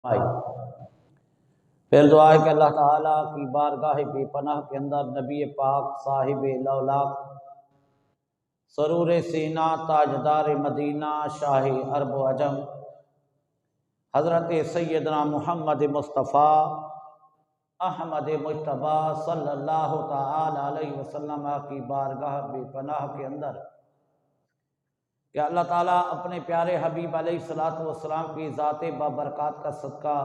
भाई फिर दुआ है कि अल्लाह ताला की बारगाह बेपनाह के अंदर नबी पाक साहिब लौलाक सरूर सीना ताजदार मदीना शाह अरब अजम हज़रत सैयदना मुहम्मद मुस्तफ़ा अहमद मुज्तबा सल्लल्लाहु ताला अलैहि वसल्लम की बारगाह बेपनाह के अंदर कि अल्लाह ताला अपने प्यारे हबीब अलैहिस्सलातु वस्सलाम की ज़ात बाबरकत का सदका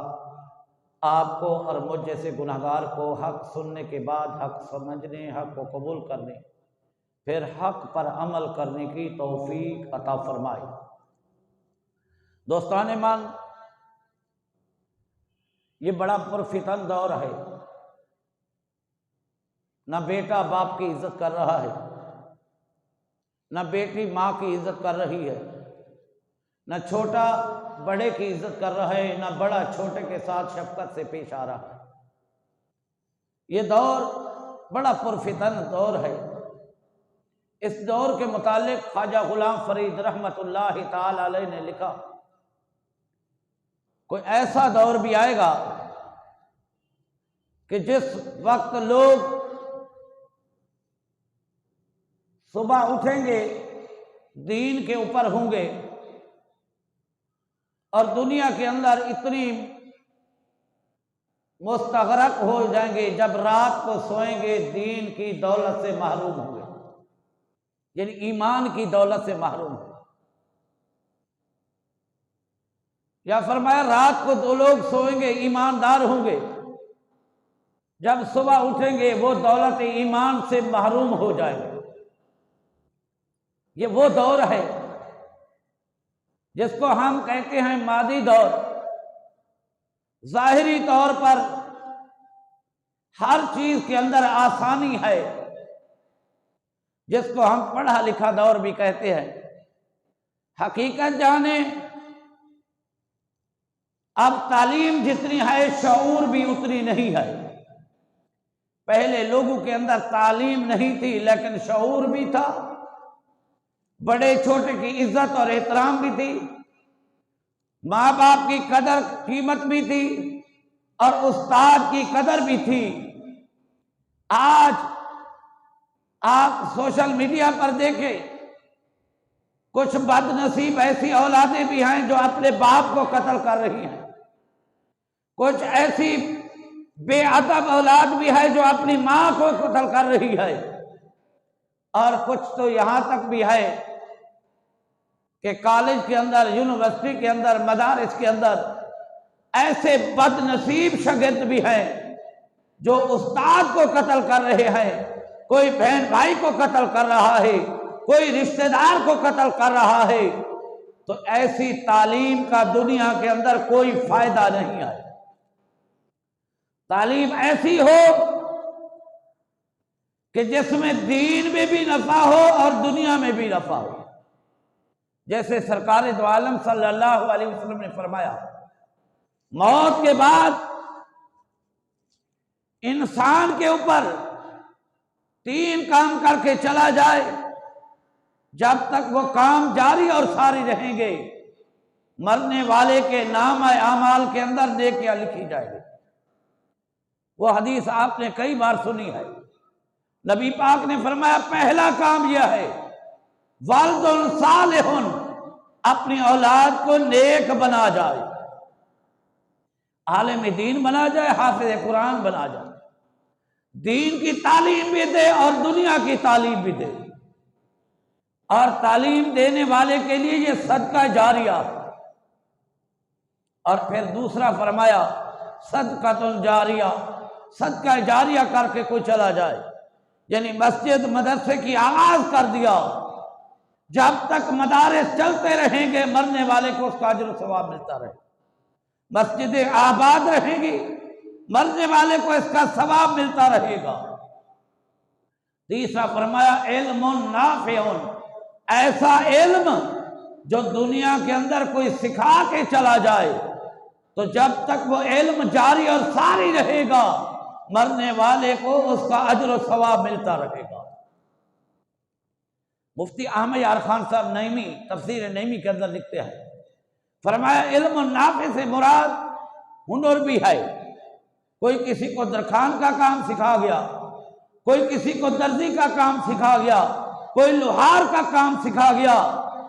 आपको और मुझ जैसे गुनहगार को हक सुनने के बाद हक समझने, हक को कबूल करने, फिर हक पर अमल करने की तौफीक अता फरमाए। दोस्तान ईमान, ये बड़ा पुरफितन दौर है। न बेटा बाप की इज्जत कर रहा है, न बेटी माँ की इज्जत कर रही है, न छोटा बड़े की इज्जत कर रहा है, न बड़ा छोटे के साथ शफकत से पेश आ रहा है। ये दौर बड़ा पुरफितन दौर है। इस दौर के मुतालिक ख्वाजा गुलाम फरीद रहमतुल्लाह ताला अलैह ने लिखा, कोई ऐसा दौर भी आएगा कि जिस वक्त लोग सुबह उठेंगे दीन के ऊपर होंगे और दुनिया के अंदर इतनी मुस्तगरक हो जाएंगे, जब रात को सोएंगे दीन की दौलत से महरूम होंगे, यानी ईमान की दौलत से महरूम होंगे। या फरमाया रात को दो लोग सोएंगे ईमानदार होंगे, जब सुबह उठेंगे वो दौलत ईमान से महरूम हो जाएंगे। ये वो दौर है जिसको हम कहते हैं मादी दौर। जाहिरी तौर पर हर चीज के अंदर आसानी है, जिसको हम पढ़ा लिखा दौर भी कहते हैं। हकीकत जाने अब तालीम जितनी है शऊर भी उतनी नहीं है। पहले लोगों के अंदर तालीम नहीं थी लेकिन शऊर भी था, बड़े छोटे की इज्जत और एहतराम भी थी, माँ बाप की कदर कीमत भी थी और उस्ताद की कदर भी थी। आज आप सोशल मीडिया पर देखें, कुछ बदनसीब ऐसी औलादें भी हैं जो अपने बाप को कत्ल कर रही हैं, कुछ ऐसी बेअदब औलाद भी है जो अपनी माँ को कत्ल कर रही है, और कुछ तो यहां तक भी है कि कॉलेज के अंदर, यूनिवर्सिटी के अंदर, मदारिस के अंदर ऐसे बदनसीब शागिर्द भी हैं जो उस्ताद को कत्ल कर रहे हैं, कोई बहन भाई को कत्ल कर रहा है, कोई रिश्तेदार को कत्ल कर रहा है। तो ऐसी तालीम का दुनिया के अंदर कोई फायदा नहीं है। तालीम ऐसी हो कि जिसमें दीन में भी नफा हो और दुनिया में भी नफा हो। जैसे सरकार दो आलम सल्लल्लाहु अलैहि वसल्लम ने फरमाया, मौत के बाद इंसान के ऊपर 3 काम करके चला जाए, जब तक वो काम जारी और सारी रहेंगे मरने वाले के नाम आमाल के अंदर नेकियां लिखी जाएगी। वो हदीस आपने कई बार सुनी है। नबी पाक ने फरमाया, पहला काम यह है वालिदुन सालिहुन, अपनी औलाद को नेक बना जाए, आलिम दीन बना जाए, हाफिज कुरान बना जाए, दीन की तालीम भी दे और दुनिया की तालीम भी दे। और तालीम देने वाले के लिए ये सदका जारिया। और फिर दूसरा फरमाया सदकातुन जारिया, सदका जारिया करके कोई चला जाए, यानी मस्जिद मदरसे की आगाज कर दिया, जब तक मदारिस चलते रहेंगे मरने वाले को उसका अजर सवाब मिलता रहे। मस्जिदें आबाद रहेंगी, मरने वाले को इसका सवाब मिलता रहेगा। तीसरा फरमाया इल्मुन नाफिउन, ऐसा इल्म जो दुनिया के अंदर कोई सिखा के चला जाए, तो जब तक वो इल्म जारी और सारी रहेगा मरने वाले को उसका अजर और सवाब मिलता रहेगा। मुफ्ती अहमद यार खान साहब नईमी तफसीर नईमी के अंदर लिखते हैं, फरमाया इल्म नाफे से मुराद हुनर भी है। कोई किसी को दरखान का काम सिखा गया, कोई किसी को दर्जी का काम सिखा गया, कोई लोहार का काम सिखा गया,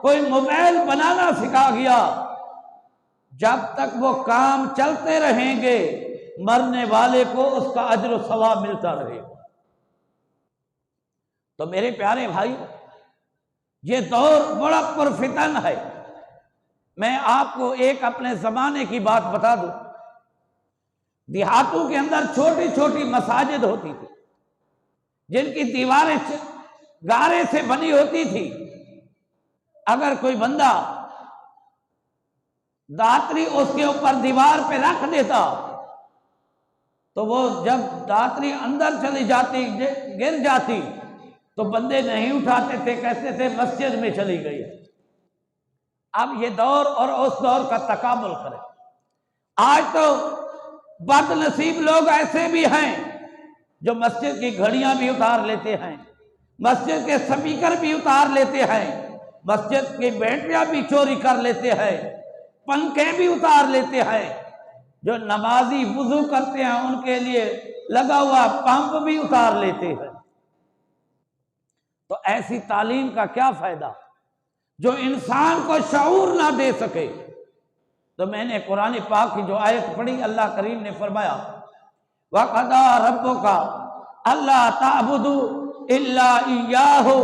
कोई मोबाइल बनाना सिखा गया। जब तक वो काम चलते रहेंगे मरने वाले को उसका अज्र व सवाब मिलता रहेगा। तो मेरे प्यारे भाई, ये दौर बड़ा पुरफितन है। मैं आपको एक अपने जमाने की बात बता दूं। देहातों के अंदर छोटी छोटी मसाजिद होती थी जिनकी दीवारें गारे से बनी होती थी। अगर कोई बंदा दातरी उसके ऊपर दीवार पे रख देता तो वो जब दातरी अंदर चली जाती, गिर जाती, तो बंदे नहीं उठाते थे, कहते थे मस्जिद में चली गई। अब ये दौर और उस दौर का तकामुल करें। आज तो बदनसीब लोग ऐसे भी हैं जो मस्जिद की घड़ियां भी उतार लेते हैं, मस्जिद के स्पीकर भी उतार लेते हैं, मस्जिद की बैटरियां भी चोरी कर लेते हैं, पंखे भी उतार लेते हैं। जो नमाजी वुजू करते हैं उनके लिए लगा हुआ पंप भी उतार लेते हैं। तो ऐसी तालीम का क्या फायदा जो इंसान को शऊर ना दे सके। तो मैंने कुरान पाक की जो आयत पढ़ी, अल्लाह करीम ने फरमाया वक़दा रब्बुका अल्ला ताबुदू इल्ला इय्याहु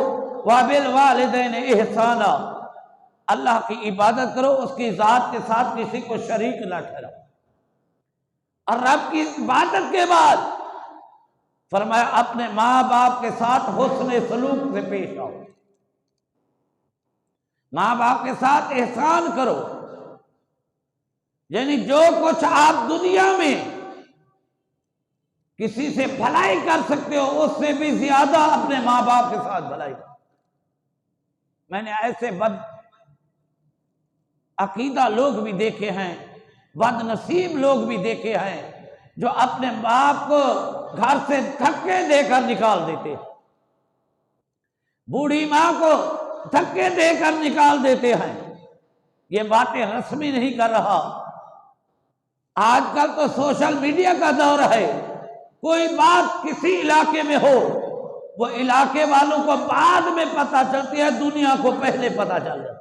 व बिल वालिदैन इहसाना। अल्लाह की इबादत करो, उसकी जात के साथ किसी को शरीक ना ठहराओ। और रब की इबादत के बाद फरमाया अपने माँ बाप के साथ हुस्न सलूक से पेश आओ, माँ बाप के साथ एहसान करो। यानी जो कुछ आप दुनिया में किसी से भलाई कर सकते हो उससे भी ज्यादा अपने माँ बाप के साथ भलाई करो। मैंने ऐसे बद अकीदा लोग भी देखे हैं, बदनसीब लोग भी देखे हैं जो अपने बाप को घर से धक्के देकर निकाल देते, बूढ़ी मां को धक्के देकर निकाल देते हैं। ये बातें रस्मी नहीं कर रहा। आजकल तो सोशल मीडिया का दौर है। कोई बात किसी इलाके में हो, वो इलाके वालों को बाद में पता चलती है, दुनिया को पहले पता चल जाता है।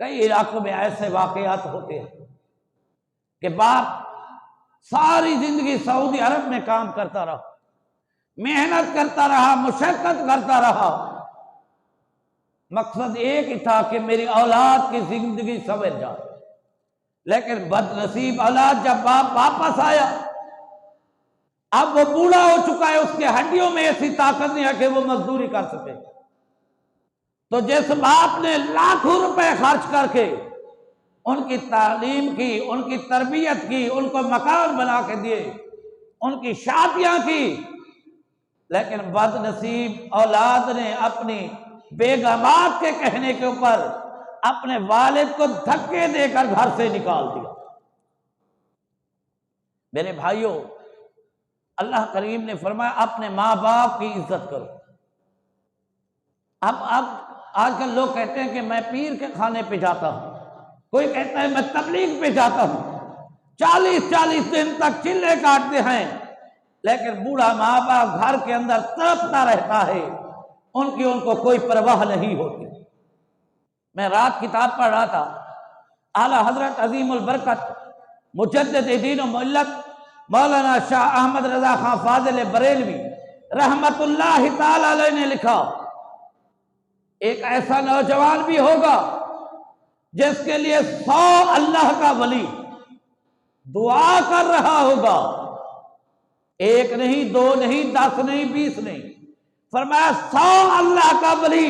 कई इलाकों में ऐसे वाकयात होते हैं कि बाप सारी जिंदगी सऊदी अरब में काम करता रहा, मेहनत करता रहा, मुशक्कत करता रहा, मकसद एक ही था कि मेरी औलाद की जिंदगी संवर जाए। लेकिन बदनसीब औलाद जब बाप वापस आया, अब वो बूढ़ा हो चुका है, उसके हड्डियों में ऐसी ताकत नहीं है कि वो मजदूरी कर सके। तो जिस बाप ने लाखों रुपए खर्च करके उनकी तालीम की, उनकी तरबियत की, उनको मकान बना के दिए, उनकी शादियां की, लेकिन बदनसीब औलाद ने अपनी बेगमात के कहने के ऊपर अपने वालिद को धक्के देकर घर से निकाल दिया। मेरे भाइयों, अल्लाह करीम ने फरमाया अपने माँ बाप की इज्जत करो। अब आजकल लोग कहते हैं कि मैं पीर के खाने पे जाता हूं, कोई कहता है मैं तबलीग पे जाता हूं, 40-40 दिन तक चिल्ले काटते हैं, लेकिन बूढ़ा माँ बाप घर के अंदर तड़पता रहता है, उनको कोई परवाह नहीं होती। मैं रात किताब पढ़ रहा था, आला हजरत अजीमुल बरकत मुजद्दिद दीन व मिल्लत मौलाना शाह अहमद रजा खां फाजिल बरेलवी रहमतुल्लाह ताला अलैह ने लिखा, एक ऐसा नौजवान भी होगा जिसके लिए 100 अल्लाह का वली दुआ कर रहा होगा, एक नहीं, 2 नहीं, 10 नहीं, 20 नहीं, फरमाया 100 अल्लाह का वली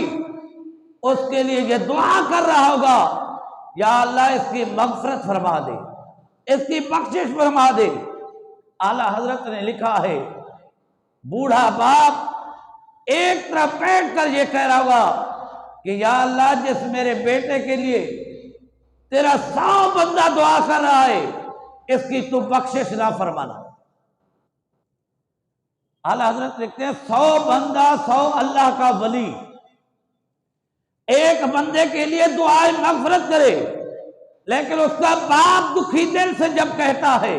उसके लिए ये दुआ कर रहा होगा, या अल्लाह इसकी मगफरत फरमा दे, इसकी बख्शिश फरमा दे। आला हजरत ने लिखा है, बूढ़ा बाप एक तरफ बैठ कर ये कह रहा होगा कि या अल्लाह जिस मेरे बेटे के लिए तेरा 100 बंदा दुआ कर रहा है, इसकी तू बख्शिश ना फरमाना। आला हजरत लिखते हैं 100 बंदा, 100 अल्लाह का वली एक बंदे के लिए दुआए मगफरत करे, लेकिन उसका बाप दुखी दिल से जब कहता है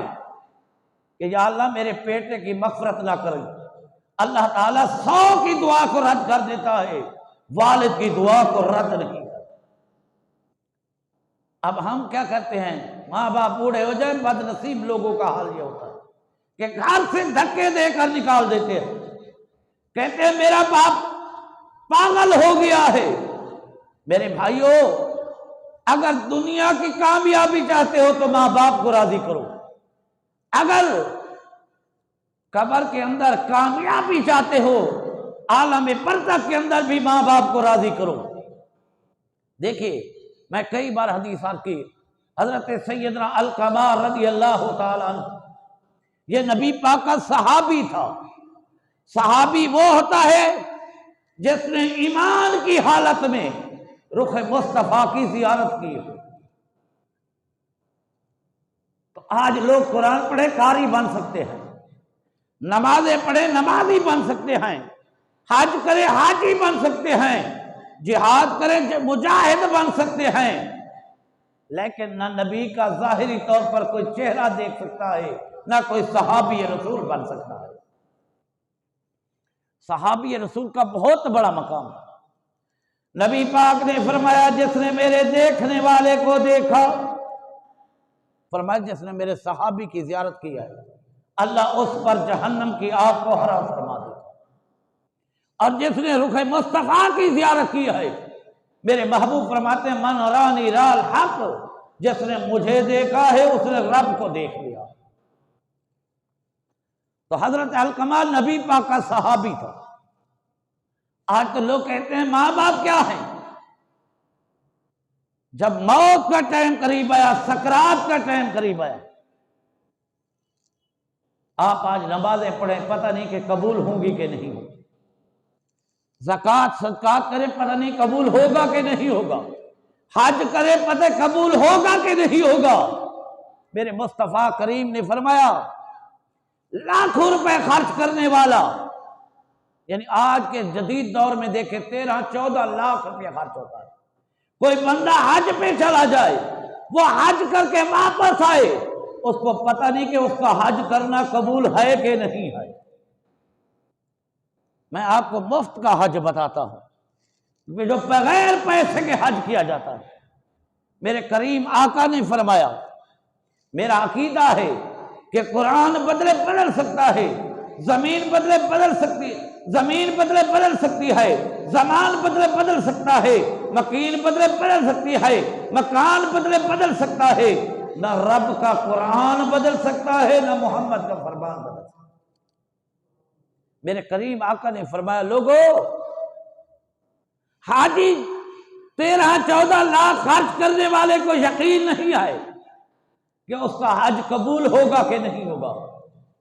कि या अल्लाह मेरे बेटे की मग़फ़िरत ना करें, अल्लाह ताला 100 की दुआ को रद्द कर देता है, वालिद की दुआ को रद्द नहीं। अब हम क्या करते हैं, माँ बाप बूढ़े हो जाए, बदनसीब लोगों का हाल ये होता है कि घर से धक्के देकर निकाल देते हैं, कहते हैं मेरा बाप पागल हो गया है। मेरे भाइयों, अगर दुनिया की कामयाबी चाहते हो तो माँ बाप को राजी करो, अगर कब्र के अंदर कामयाबी चाहते हो, आलम बरज़ख के अंदर भी माँ बाप को राजी करो। देखिए, मैं कई बार हदीस की, हजरत सैयदना अलकमा रज़ी अल्लाह ताला अन्हु, ये नबी पाक का सहाबी था। सहाबी वो होता है जिसने ईमान की हालत में रुख मुस्तफा की जियारत की। तो आज लोग कुरान पढ़े कारी बन सकते हैं, नमाजें पढ़े नमाजी बन सकते हैं, हज करे हाजी बन सकते हैं, जिहाद करें मुजाहिद बन सकते हैं, लेकिन ना नबी का जाहिरी तौर पर कोई चेहरा देख सकता है, ना कोई सहाबी रसूल बन सकता है। सहाबी रसूल का बहुत बड़ा मकाम है। नबी पाक ने फरमाया जिसने मेरे देखने वाले को देखा, फरमाया जिसने मेरे सहाबी की जियारत की है, अल्लाह उस पर जहन्नम की आग को हराम फरमा देगा। और जिसने रुख मुस्तफा की जियारत की है, मेरे महबूब फरमाते हैं मन रानी राल हक, जिसने मुझे देखा है उसने रब को देख लिया। तो हजरत अलकमा नबी पाक का सहाबी था। आज तो लोग कहते हैं माँ बाप क्या है। जब मौत का टाइम करीब आया, सकरात का टाइम करीब आया, आप आज नमाजें पढ़ें, पता नहीं कि कबूल होंगी कि नहीं होगी, ज़कात सदकात करें, पता नहीं कबूल होगा कि नहीं होगा, हज करें, पता कबूल होगा कि नहीं होगा। मेरे मुस्तफ़ा करीम ने फरमाया लाखों रुपए खर्च करने वाला, यानी आज के जदीद दौर में देखे 13-14 लाख रुपया खर्च होता है। कोई बंदा हज पे चला जाए, वो हज करके वापस आए, उसको पता नहीं कि उसका हज करना कबूल है कि नहीं है। मैं आपको मुफ्त का हज बताता हूं, जो बगैर पैसे के हज किया जाता है। मेरे करीम आका ने फरमाया, मेरा अकीदा है कि कुरान बदले बदल सकता है, जमीन बदले बदल सकती है, जमीन बदले बदल सकती है, जमान बदले बदल सकता है, मकीन बदले बदल सकती है, मकान बदले बदल सकता है, न रब का कुरान बदल सकता है, न मोहम्मद का फरमान बदल सकता है। मेरे करीम आका ने फरमाया लोगों, हाजी 13-14 लाख खर्च करने वाले को यकीन नहीं है कि उसका हज कबूल होगा कि नहीं होगा।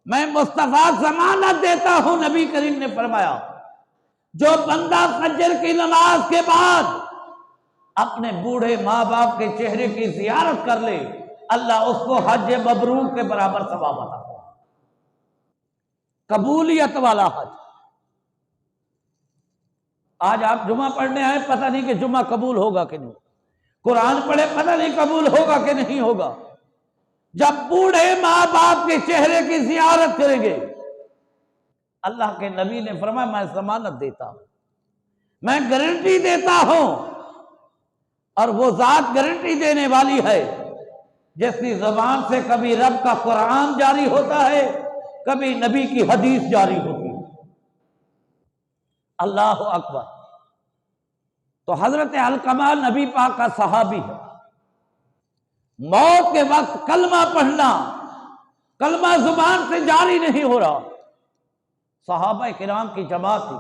मैं मुस्तफा जमानत देता हूं, नबी करीम ने फरमाया जो बंदा फजर की नमाज के बाद अपने बूढ़े माँ बाप के चेहरे की जियारत कर ले, अल्लाह उसको हज मबरूर के बराबर सवाब अता करेगा। कबूलियत वाला हज। आज आप जुमा पढ़ने आए, पता नहीं कि जुमा कबूल होगा कि नहीं, कुरान पढ़े, पता नहीं कबूल होगा कि नहीं होगा। जब बूढ़े माँ बाप के चेहरे की जियारत करेंगे, अल्लाह के नबी ने फरमाया मैं जमानत देता हूं, मैं गारंटी देता हूं, और वो जात गारंटी देने वाली है जिसकी जबान से कभी रब का कुरान जारी होता है, कभी नबी की हदीस जारी होती है। अल्लाह अकबर। तो हजरत अलकमा नबी पाक का सहाबी है। मौत के वक्त कलमा पढ़ना, कलमा जुबान से जारी नहीं हो रहा। सहाबा किराम की जमात थी।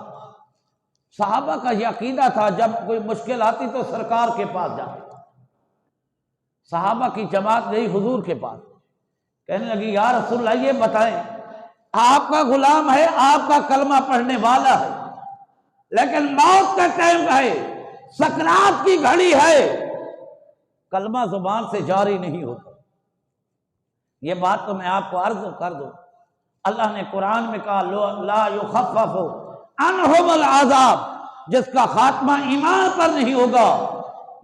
सहाबा का यह अकीदा था जब कोई मुश्किल आती तो सरकार के पास जाते। सहाबा की जमात गई हुजूर के पास, कहने लगी या रसूलल्लाह ये बताएं, आपका गुलाम है, आपका कलमा पढ़ने वाला है, लेकिन मौत का टाइम है, सकरात की घड़ी है, कलमा जुबान से जारी नहीं होता। ये बात तो मैं आपको अर्ज कर दूं, अल्लाह ने कुरान में कहा ला युखफ़फ़ु अन्हुमुल अज़ाब, जिसका खात्मा ईमान पर नहीं होगा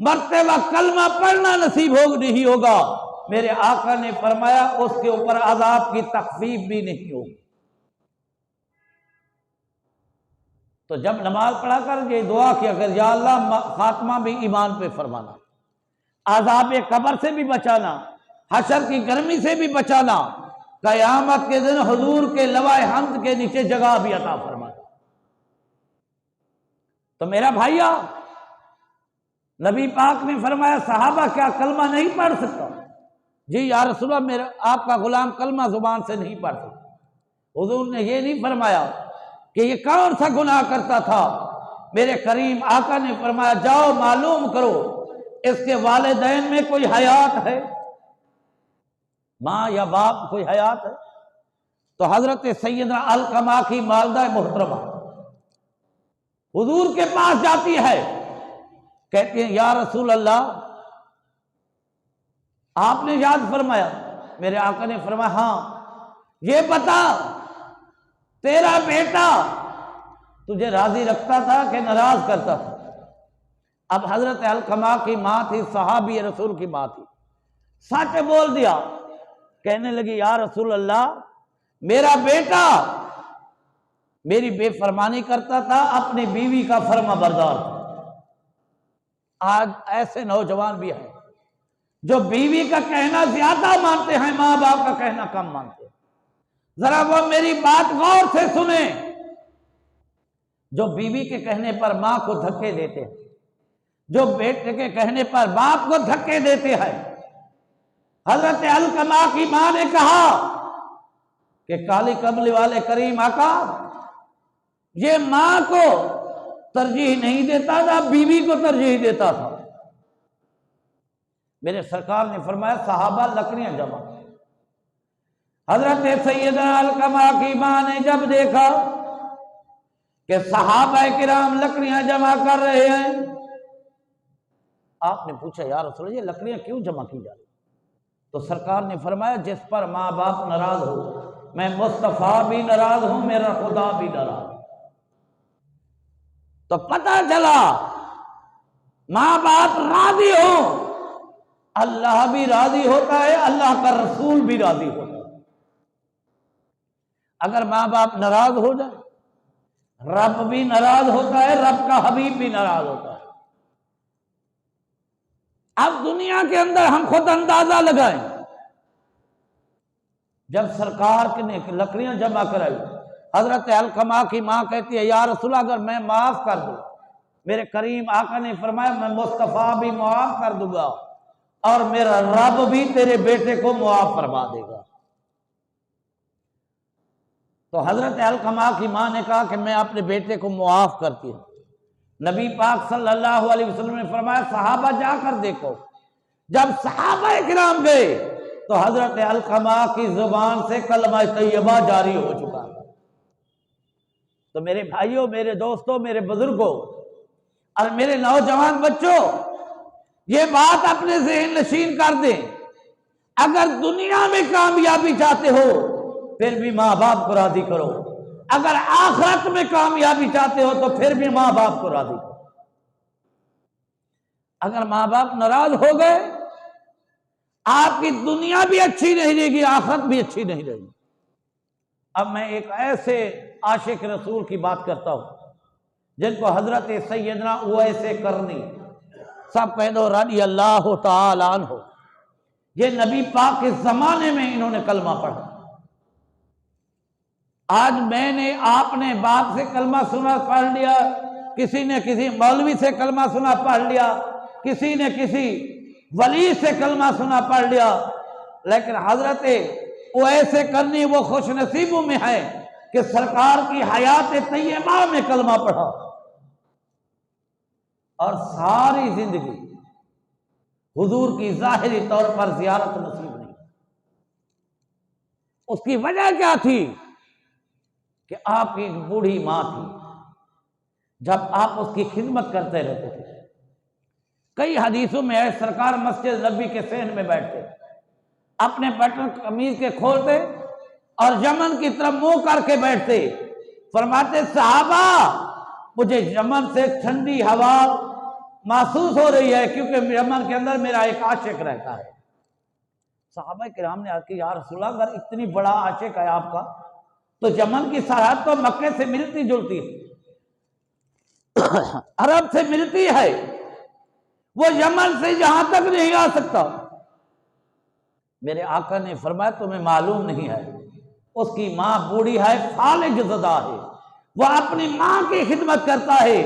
मरते वक्त कलमा पढ़ना नसीब नहीं होगा, मेरे आका ने फरमाया उसके ऊपर अजाब की तखफीफ भी नहीं होगी। तो जब नमाज पढ़ा कर ये दुआ किया कर, या अल्लाह खात्मा भी ईमान पे फरमाना, आज़ाब कब्र से भी बचाना, हशर की गर्मी से भी बचाना, कयामत के दिन हुजूर के लवाए हम्द के नीचे जगह भी अता फरमाना। तो मेरा भाइया, नबी पाक ने फरमाया सहाबा क्या कलमा नहीं पढ़ सकता? जी या रसूलल्लाह, मेरा आपका गुलाम कलमा जुबान से नहीं पढ़ सकता। हुजूर ने ये नहीं फरमाया कि ये कौन सा गुनाह करता था। मेरे करीम आका ने फरमाया जाओ मालूम करो इसके वालिदैन में कोई हयात है, माँ या बाप कोई हयात है? तो हजरत सैयदना अलकमा की मालदा मोहतरमा हुजूर के पास जाती है, कहती है या रसूल अल्लाह, आपने याद फरमाया? मेरे आका ने फरमाया हाँ, ये बता तेरा बेटा तुझे राजी रखता था कि नाराज करता था? अब हजरत अलकमा की माँ थी, सहाबी रसूल की माँ थी, सच बोल दिया। कहने लगी या रसूल अल्लाह, मेरा बेटा मेरी बेफरमानी करता था, अपनी बीवी का फर्मा बरदार था। आज ऐसे नौजवान भी हैं जो बीवी का कहना ज्यादा मानते हैं, माँ बाप का कहना कम मानते हैं। जरा वो मेरी बात गौर से सुने। जो बीवी के कहने पर माँ को धक्के देते हैं, जो बेटे के कहने पर बाप को धक्के देते हैं। हजरत अलकमा की मां ने कहा कि काली कमली वाले करीम आका, ये मां को तरजीह नहीं देता था, बीवी को तरजीह देता था। मेरे सरकार ने फरमाया सहाबा लकड़ियां जमा। हजरत सैयदना अलकमा की मां ने जब देखा कि सहाबा किराम लकड़ियां जमा कर रहे हैं, आपने पूछा या रसूल ये लकड़ियां क्यों जमा की जा रही? तो सरकार ने फरमाया जिस पर माँ बाप नाराज हो, मैं मुस्तफा भी नाराज हूं, मेरा खुदा भी नाराज। तो पता चला माँ बाप राजी हो, अल्लाह भी राजी होता है, अल्लाह का रसूल भी राजी होता है। अगर माँ बाप नाराज हो जाए, रब भी नाराज होता है, रब का हबीब भी नाराज होता है। अब दुनिया के अंदर हम खुद अंदाजा लगाएं, जब सरकार ने लकड़ियां जमा कराई, हजरत अलकमा की मां कहती है या रसूल अगर मैं माफ कर दूं, मेरे करीम आका ने फरमाया मैं मुस्तफा भी माफ कर दूंगा और मेरा रब भी तेरे बेटे को मुआफ फरमा देगा। तो हजरत अलकमा की मां ने कहा कि मैं अपने बेटे को मुआफ करती हूं। नबी पाक सल्लल्लाहु अलैहि वसल्लम ने फरमाया सहाबा जाकर देखो। जब सहाबा किराम गए तो हजरत अलकमा की जुबान से कलमा तैयबा जारी हो चुका था। तो मेरे भाइयों, मेरे दोस्तों, मेरे बुजुर्गों और मेरे नौजवान बच्चों, ये बात अपने ज़हन नशीन कर दें। अगर दुनिया में कामयाबी चाहते हो फिर भी माँ बाप को राजी करो, अगर आखिरत में कामयाबी चाहते हो तो फिर भी माँ बाप को राजी करो। अगर माँ बाप नाराज हो गए, आपकी दुनिया भी अच्छी नहीं रहेगी, आखिरत भी अच्छी नहीं रहेगी। अब मैं एक ऐसे आशिक रसूल की बात करता हूं जिनको हजरत सैयदना उवैस करनी, सब कह दो रज़ी अल्लाह तआला अन्हु, ये नबी पाक के जमाने में इन्होंने कलमा पढ़ा। आज मैंने आपने बाप से कलमा सुना पढ़ लिया, किसी ने किसी मौलवी से कलमा सुना पढ़ लिया, किसी ने किसी वली से कलमा सुना पढ़ लिया, लेकिन हजरत उवैस करनी वो खुश नसीबों में है कि सरकार की हयात तैयबा में कलमा पढ़ा और सारी जिंदगी हुजूर की जाहिरी तौर पर जियारत नसीब नहीं। उसकी वजह क्या थी कि आपकी एक बूढ़ी मां थी, जब आप उसकी खिदमत करते रहते थे। कई हदीसों में है सरकार मस्जिद नबी के सहन में बैठते, अपने बटन कमीज के खोलते और यमन की तरफ मुंह करके बैठते। फरमाते सहाबा मुझे यमन से ठंडी हवा महसूस हो रही है, क्योंकि यमन के अंदर मेरा एक आशिक रहता है। सहाबा किराम ने आके, या रसूल अल्लाह, अगर इतनी बड़ा आशिक है आपका, तो यमन की सरहद तो मक्के से मिलती जुलती है, अरब से मिलती है, वो यमन से यहां तक नहीं आ सकता। मेरे आका ने फरमाया, तुम्हें मालूम नहीं है, उसकी मां बूढ़ी है, फालिज ज़दा है, वह अपनी मां की खिदमत करता है,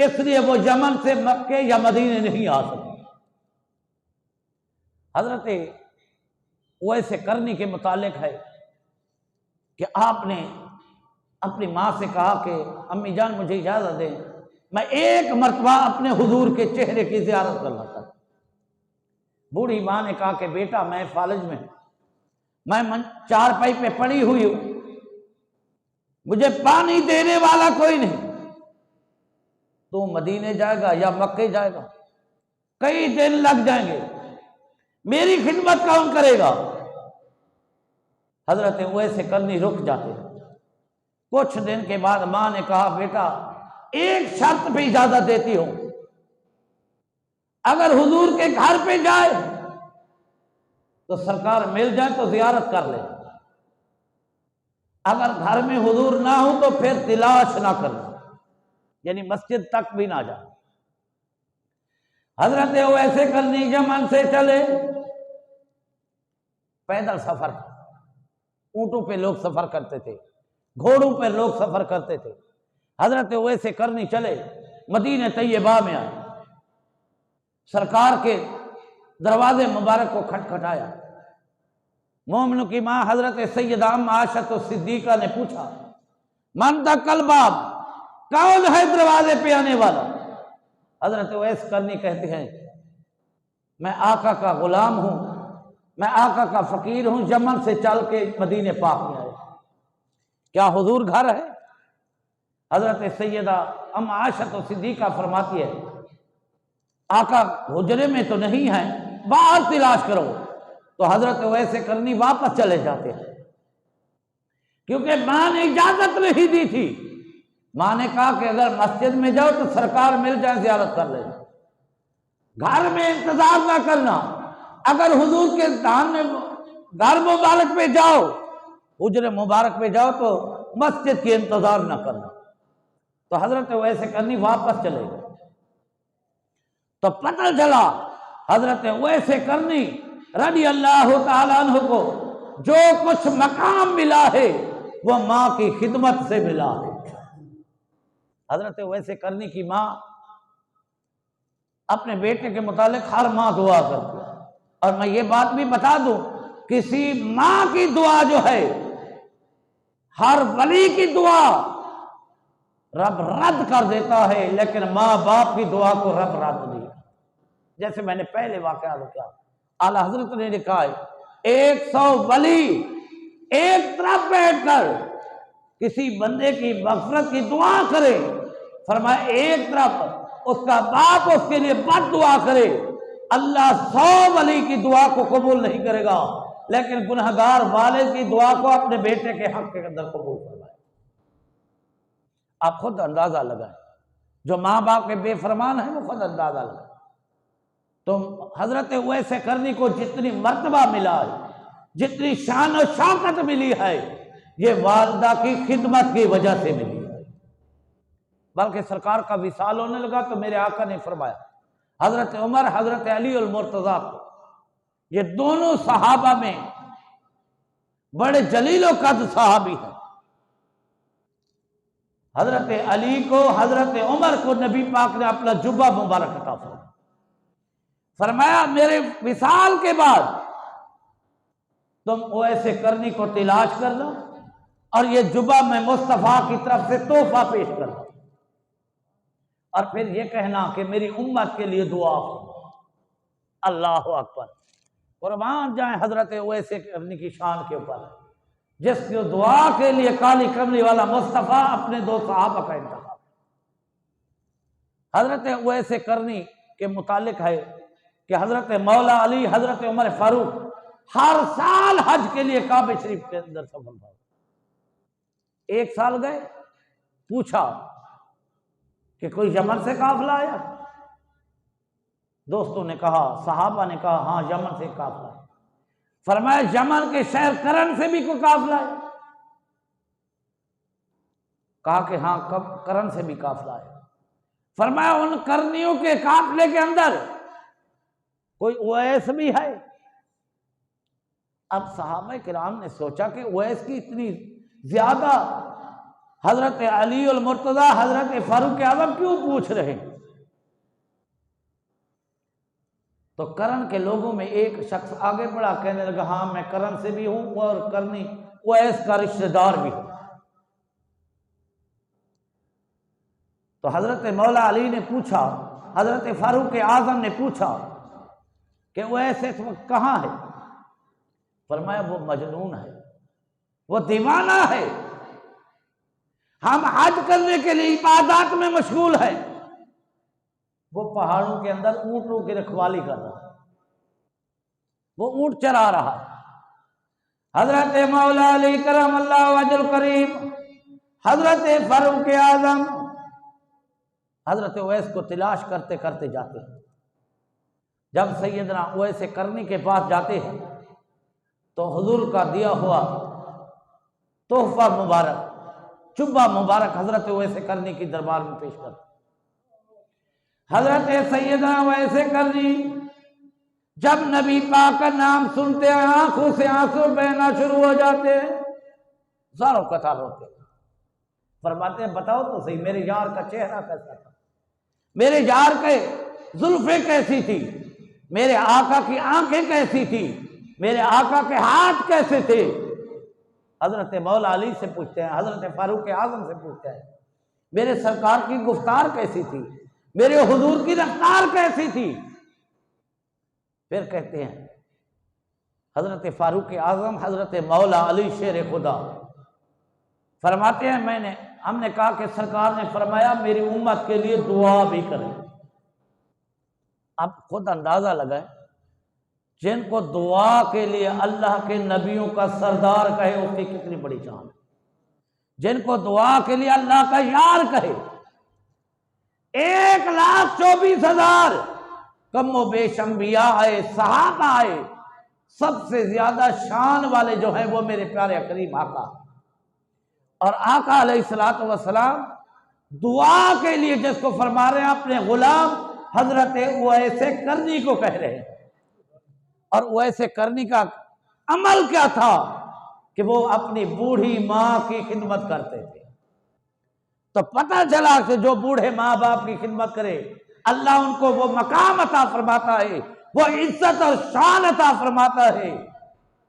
इसलिए वो यमन से मक्के या मदीने नहीं आ सकता। हजरत वैसे करनी के मुतालिक है कि आपने अपनी माँ से कहा कि अम्मी जान मुझे इजाज़त दें, मैं एक मरतबा अपने हुजूर के चेहरे की ज़ियारत करना चाहता। बूढ़ी माँ ने कहा कि बेटा, मैं फालिज में, मैं चारपाई पे पड़ी हुई हूँ, मुझे पानी देने वाला कोई नहीं, तो मदीने जाएगा या मक्के जाएगा, कई दिन लग जाएंगे, मेरी खिदमत कौन करेगा। हजरत वैसे करनी रुक जाते। कुछ दिन के बाद मां ने कहा, बेटा एक शर्त पे इजाजत देती हूं, अगर हुजूर के घर पे जाए तो सरकार मिल जाए तो जियारत कर ले, अगर घर में हुजूर ना हो तो फिर तलाश ना करना, यानी मस्जिद तक भी ना जाए। हजरत वैसे करनी यमन से चले, पैदल सफर, ऊंटों पे लोग सफर करते थे, घोड़ों पे लोग सफर करते थे। हजरत वैसे करनी चले, मदीने तैयबा में आए, सरकार के दरवाजे मुबारक को खटखटाया। मोमिनों की मां हजरत सैयदा आयशा सिद्दीका ने पूछा, मन दक्कल बाब, कौन है दरवाजे पे आने वाला। हजरत वैस करनी कहते हैं, मैं आका का गुलाम हूं, मैं आका का फकीर हूं, यमन से चल के मदीने पाक में आए, क्या हुजूर घर है। हजरत सैयदा आयशा सिद्दीका फरमाती है, आका हुजरे में तो नहीं है, बाहर तलाश करो। तो हजरत वैसे करनी वापस चले जाते हैं, क्योंकि मां ने इजाजत नहीं दी थी। मां ने कहा कि अगर मस्जिद में जाओ तो सरकार मिल जाए, ज़ियारत कर लेना, घर में इंतजार ना करना, अगर हुजूर के सामने घर मुबारक पे जाओ, हुजरे मुबारक पे जाओ तो मस्जिद की इंतजार ना करना। तो हजरत वैसे करनी वापस चले गए। तो पता चला हजरत वैसे करनी रज़ी अल्लाह तआला अन्हु को जो कुछ मकाम मिला है वो मां की खिदमत से मिला है। हजरत वैसे करनी की मां अपने बेटे के मुतालिक हर मां दुआ करती है, और मैं ये बात भी बता दूं, किसी मां की दुआ जो है, हर वली की दुआ रब रद्द कर देता है, लेकिन मां बाप की दुआ को रब रद्द नहीं। जैसे मैंने पहले वाकया किया, आला हजरत ने लिखा है, 100 वली एक तरफ बैठकर किसी बंदे की मग़फ़िरत की दुआ करे, फरमाया एक तरफ उसका बाप उसके लिए बद दुआ करे, अल्लाह 100 वली की दुआ को कबूल नहीं करेगा, लेकिन गुनहगार वालिद की दुआ को अपने बेटे के हक के अंदर कबूल फरमाए। आप खुद अंदाजा लगाएं, जो माँ बाप के बेफरमान है वो खुद अंदाजा लगाए। तो हजरत वैसे करनी को जितनी मर्तबा मिला है, जितनी शान और शौकत मिली है, ये वालदा की खिदमत की वजह से मिली है। बल्कि सरकार का विसाल होने लगा तो मेरे आका ने फरमाया, हजरत उमर, हजरत अली और मुर्तजा, ये दोनों सहाबा में बड़े जलीलो कद सहाबी हैं। हजरत अली को, हजरत उमर को नबी पाक ने अपना जुब्बा मुबारक अता फरमाया, मेरे विसाल के बाद तुम वैसे करनी को तलाश करना और ये जुब्बा मैं मुस्तफा की तरफ से तोहफा पेश करना, और फिर ये कहना कि मेरी उम्मत के लिए दुआ हो। अल्लाह अकबर, कुर्बान जाए हजरत वैसे करनी की शान के ऊपर, जिसकी दुआ के लिए काली कमली वाला मुस्तफा अपने 2 सहाबा का इंतखाब। हजरत वैसे करनी के मुतालिक है कि हजरत मौला अली, हजरत उमर फारूक हर साल हज के लिए काबे शरीफ के अंदर सफर था। एक साल गए, पूछा कि कोई यमन से काफिला आया, दोस्तों ने कहा, सहाबा ने कहा हाँ यमन से काफिला है। फरमाया यमन के शहर करन से भी कोई काफिला है? कहा कि हाँ कब करन से भी काफिला है। फरमाया उन करनियों के काफिले के अंदर कोई उवैस भी है? अब सहाबा किराम ने सोचा कि उवैस की इतनी ज्यादा हजरत अली और मुर्तजा हजरत फारूक आजम क्यों पूछ रहे हैं? तो करन के लोगों में एक शख्स आगे बढ़ा, कहने लगा हाँ मैं करन से भी हूं और करनी उवैस का रिश्तेदार भी हूं। तो हजरत मौला अली ने पूछा, हजरत फारूक आजम ने पूछा कि उवैस इस वक्त कहां है? फरमाया वो मजनून है, वो दीवाना है, हम हज करने के लिए इबादत में मशगूल है, वो पहाड़ों के अंदर ऊंटों की रखवाली कर रहा है, वो ऊंट चरा रहा है। हजरत मौला अली करम अल्लाह वजल करीम, हजरत फारूक आजम हजरत उवैस को तलाश करते करते जाते हैं। जब सैयदना उवैस करनी के पास जाते हैं तो हुजूर का दिया हुआ तोहफा मुबारक, जुब्बा मुबारक हजरत उवैस करनी की दरबार में पेश करते। हजरत सैयदना उवैस करनी जब नबी पाक का नाम सुनते हैं आंखों से आंसू बहना शुरू हो जाते हैं, सारों कतार होते हैं। फरमाते हैं बताओ तो सही मेरे यार का चेहरा कैसा था, मेरे यार के जुल्फे कैसी थी, मेरे आका की आंखें कैसी थी, मेरे आका के हाथ कैसे थे। हजरत मौला अली से पूछते हैं, हजरत फारूक आजम से पूछते हैं मेरे सरकार की गुफ्तार कैसी थी, मेरे हुजूर की रफ्तार कैसी थी। फिर कहते हैं हजरत फारूक आजम हजरत मौला अली शेर खुदा फरमाते हैं हमने कहा कि सरकार ने फरमाया मेरी उम्मत के लिए दुआ भी करें। आप खुद अंदाजा लगाएं, जिनको दुआ के लिए अल्लाह के नबियों का सरदार कहे उसकी कितनी बड़ी शान है। जिनको दुआ के लिए अल्लाह का यार कहे, 1,24,000 कमो बेश अंबिया आए, सहाबा आए, सबसे ज्यादा शान वाले जो हैं वो मेरे प्यारे करीम आका। और आका अलैहिस्सलातु वस्सलाम दुआ के लिए जिसको फरमा रहे हैं अपने गुलाम हजरत उवैस करनी को कह रहे हैं। और उवैस करनी का अमल क्या था कि वो अपनी बूढ़ी माँ की खिदमत करते थे। तो पता चला कि जो बूढ़े माँ बाप की खिदमत करे अल्लाह उनको वो मकाम अता फरमाता है, वो इज्जत और शान अता फरमाता है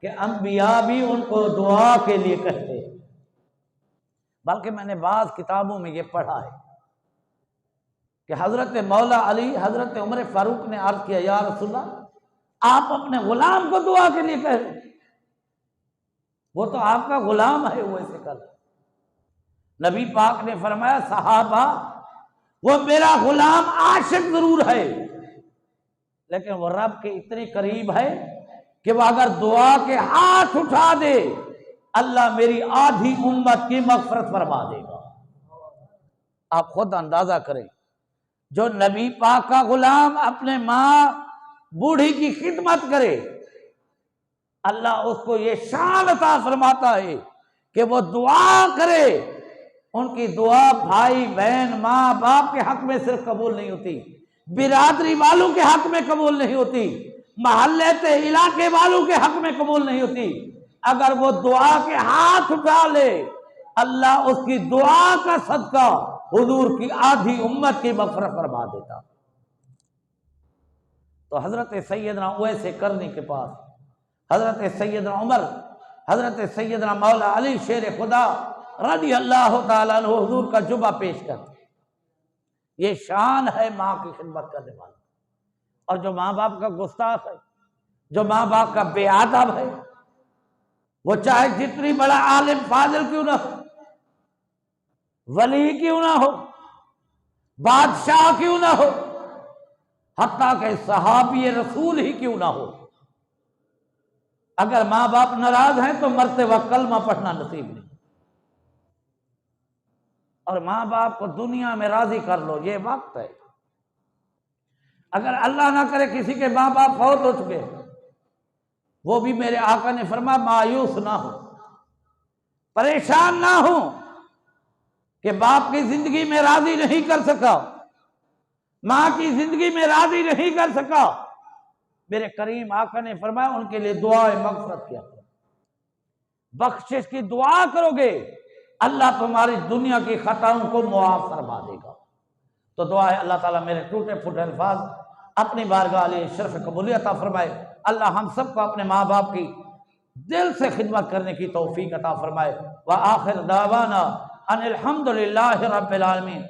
कि अंबिया भी उनको दुआ के लिए कहते हैं। बल्कि मैंने बाज़ किताबों में ये पढ़ा है कि हजरत मौला अली हजरत उमर फारूक ने अर्ज किया या रसूलल्लाह आप अपने गुलाम को दुआ के लिए कह रहे, वो तो आपका गुलाम है। वो ऐसे कर नबी पाक ने फरमाया सहाबा वो मेरा गुलाम आशिक जरूर है लेकिन वो रब के इतने करीब है कि वो अगर दुआ के हाथ उठा दे अल्लाह मेरी आधी उम्मत की मगफरत फरमा देगा। आप खुद अंदाजा करें, जो नबी पाक का गुलाम अपने माँ बूढ़ी की खिदमत करे अल्लाह उसको ये शान अता फरमाता है कि वो दुआ करे। उनकी दुआ भाई बहन माँ बाप के हक में सिर्फ कबूल नहीं होती, बिरादरी वालों के हक में कबूल नहीं होती, महल्ले के इलाके वालों के हक में कबूल नहीं होती। अगर वो दुआ के हाथ उठा ले अल्लाह उसकी दुआ का सदका हुजूर की आधी उम्मत की मगफरत फरमा देता। तो हजरत सैयदना उवैस करनी के पास हजरत सैयदना उमर हजरत सैयदना मौला अली शेर खुदा रज़ी अल्लाह तआला अन्हु हुजूर का जुबा पेश करते। ये शान है माँ की खिदमत करने वाला। और जो माँ बाप का गुस्ताख है, जो माँ बाप का बेअदब है, वो चाहे जितनी बड़ा आलिम फाजिल क्यों ना हो, वली क्यों ना हो, बादशाह क्यों ना हो, हत्ता के सहाबी रसूल ही क्यों ना हो, अगर माँ बाप नाराज हैं तो मरते वक्त कलमा पढ़ना नसीब नहीं। और माँ बाप को दुनिया में राजी कर लो, ये वक्त है। अगर अल्लाह ना करे किसी के माँ बाप फौत हो चुके, वो भी मेरे आका ने फरमाया मायूस ना हो, परेशान ना हो कि बाप की जिंदगी में राजी नहीं कर सका, माँ की जिंदगी में राजी नहीं कर सका। मेरे करीम आका ने फरमाया उनके लिए दुआए मगफरत किया, बख्शिश की दुआ करोगे अल्लाह तुम्हारी दुनिया की खताओं को मुआफ फरमा देगा। तो दुआ है अल्लाह ताला मेरे टूटे फूटे अल्फाज अपनी बारगाह लिए शर्फ कबूलियत अता फरमाए। अल्लाह हम सबको अपने माँ बाप की दिल से खिदमत करने की तौफीक अता फरमाए। व आखिर दावाना अनिल हम्दुलिल्लाहि रब्बिल आलमीन।